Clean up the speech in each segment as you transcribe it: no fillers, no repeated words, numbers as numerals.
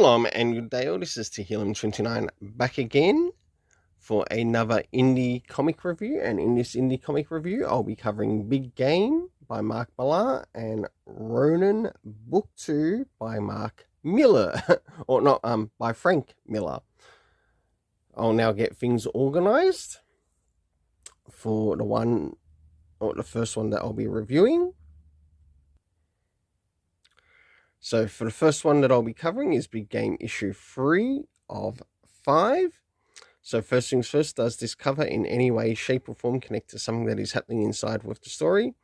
Shalom and good day all. This is Tehillim29 back again for another indie comic review. And in this indie comic review, I'll be covering Big Game by Mark Millar and Ronin Book 2 by Mark Miller. Or not, by Frank Miller. I'll now get things organized for the first one that I'll be reviewing. So for the first one that I'll be covering is Big Game issue 3 of 5. So first things first, does this cover in any way, shape or form connect to something that is happening inside with the story?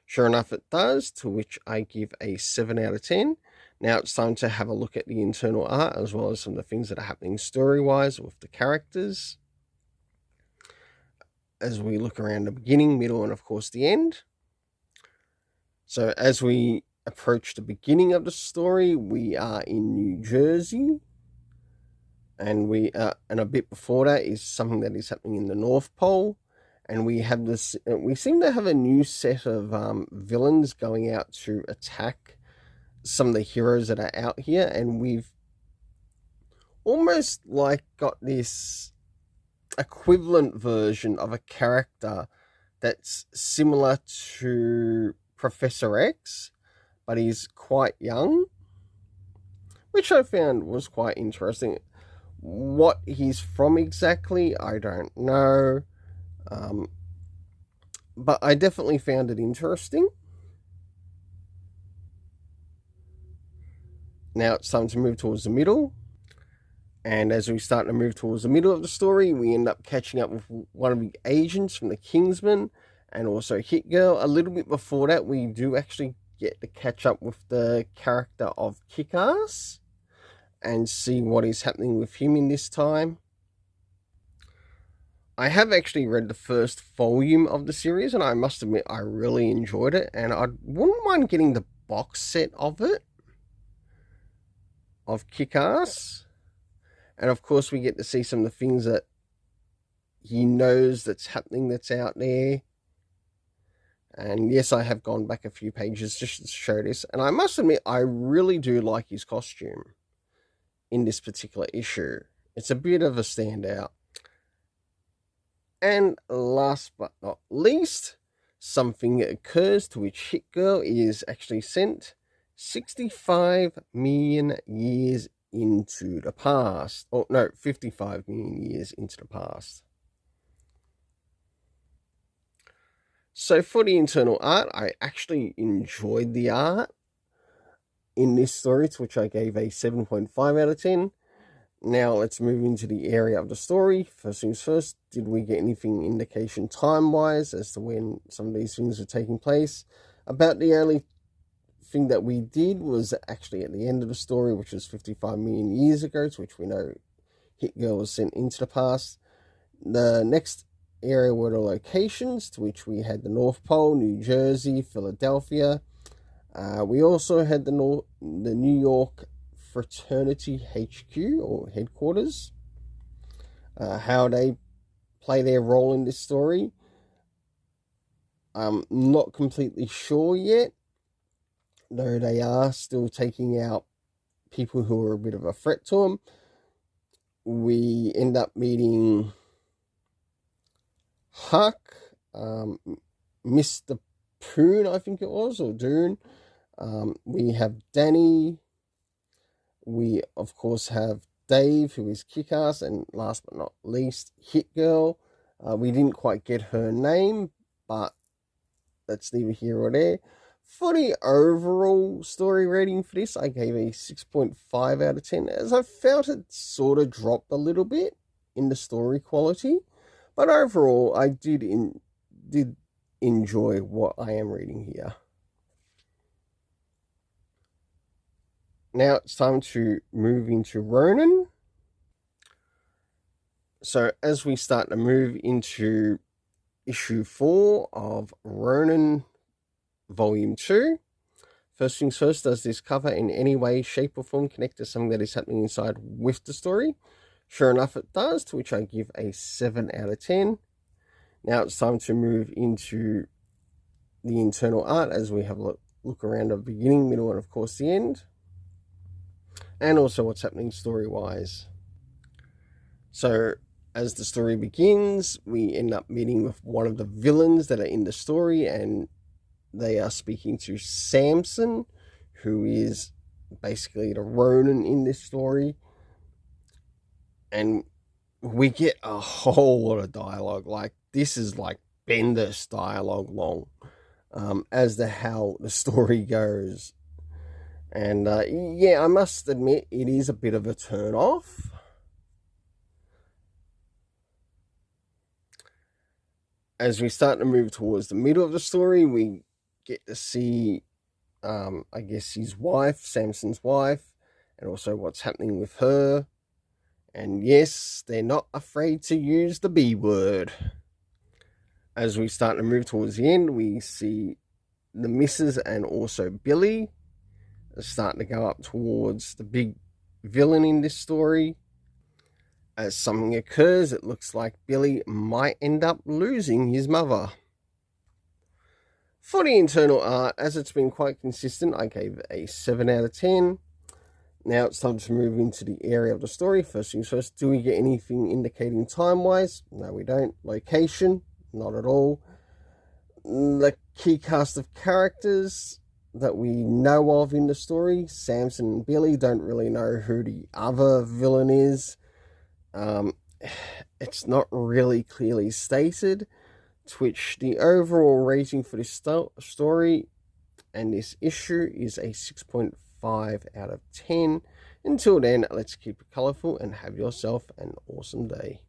Sure enough it does, to which I give a 7 out of 10. Now it's time to have a look at the internal art as well as some of the things that are happening story-wise with the characters, as we look around the beginning, middle and of course the end. So as we approach the beginning of the story, we are in New Jersey, and and a bit before that is something that is happening in the North Pole, and we seem to have a new set of villains going out to attack some of the heroes that are out here, and we've almost like got this equivalent version of a character that's similar to Professor X, but he's quite young, which I found was quite interesting. What he's from exactly, I don't know, but I definitely found it interesting. Now it's time to move towards the middle, and as we start to move towards the middle of the story, we end up catching up with one of the agents from the Kingsman and also Hit Girl. A little bit before that, we do actually get to catch up with the character of Kick-Ass and see what is happening with him in this time. I have actually read the first volume of the series, and I must admit I really enjoyed it, and I wouldn't mind getting the box set of it, of Kick-Ass. And of course we get to see some of the things that he knows that's happening that's out there. And yes, I have gone back a few pages just to show this. And I must admit, I really do like his costume in this particular issue. It's a bit of a standout. And last but not least, something occurs to which Hit Girl is actually sent 65 million years into the past. Oh, no, 55 million years into the past. So for the internal art, I actually enjoyed the art in this story, to which I gave a 7.5 out of 10. Now let's move into the area of the story. First things first, did we get anything indication time-wise as to when some of these things were taking place? About the only thing that we did was actually at the end of the story, which was 55 million years ago, to which we know Hit Girl was sent into the past. The next area were the locations, to which we had the North Pole, New Jersey, Philadelphia. We also had the New York Fraternity HQ or headquarters. How they play their role in this story, I'm not completely sure yet, though they are still taking out people who are a bit of a threat to them. We end up meeting Huck, Mr. Poon, I think it was, or Doon. We have Danny. We, of course, have Dave, who is Kick-Ass, and last but not least, Hit Girl. We didn't quite get her name, but that's neither here or there. For the overall story rating for this, I gave a 6.5 out of 10, as I felt it sort of dropped a little bit in the story quality. But overall, I did enjoy what I am reading here. Now it's time to move into Ronin. So as we start to move into issue 4 of Ronin Volume 2, first things first, does this cover in any way, shape or form connect to something that is happening inside with the story? Sure enough it does, to which I give a 7 out of 10. Now it's time to move into the internal art as we have a look around the beginning, middle and of course the end. and also what's happening story-wise. So, as the story begins, we end up meeting with one of the villains that are in the story, and they are speaking to Samson, who is basically the Ronin in this story. And we get a whole lot of dialogue. Like, this is like Bendis dialogue long, as to how the story goes. And yeah, I must admit, it is a bit of a turn off. As we start to move towards the middle of the story, we get to see, I guess, his wife, Samson's wife, and also what's happening with her. And yes, they're not afraid to use the B word. As we start to move towards the end, we see the missus and also Billy are starting to go up towards the big villain in this story. As something occurs, it looks like Billy might end up losing his mother. For the internal art, as it's been quite consistent, I gave it a 7 out of 10. Now it's time to move into the area of the story. First things first, do we get anything indicating time-wise? No, we don't. Location? Not at all. The key cast of characters that we know of in the story, Samson and Billy, don't really know who the other villain is. It's not really clearly stated, to which the overall rating for this story and this issue is a 6.5 out of 10. Until then, let's keep it colourful and have yourself an awesome day.